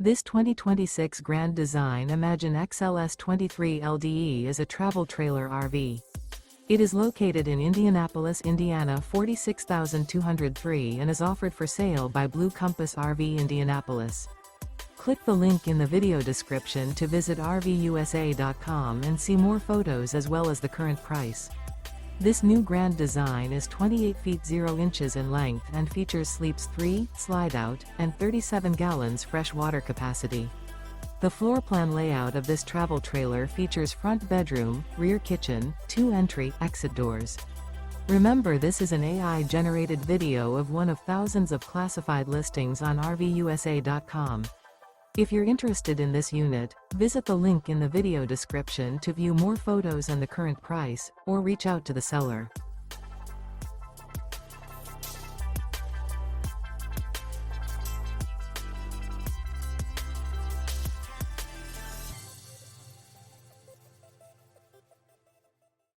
This 2026 Grand Design Imagine XLS 23 LDE is a travel trailer RV. It is located in Indianapolis, Indiana 46203 and is offered for sale by Blue Compass RV Indianapolis. Click the link in the video description to visit RVUSA.com and see more photos as well as the current price. This new Grand Design is 28 feet 0 inches in length and features sleeps 3, slide-out, and 37 gallons fresh water capacity. The floor plan layout of this travel trailer features front bedroom, rear kitchen, 2 entry/exit doors. Remember, this is an AI-generated video of one of thousands of classified listings on RVUSA.com. If you're interested in this unit, visit the link in the video description to view more photos and the current price, or reach out to the seller.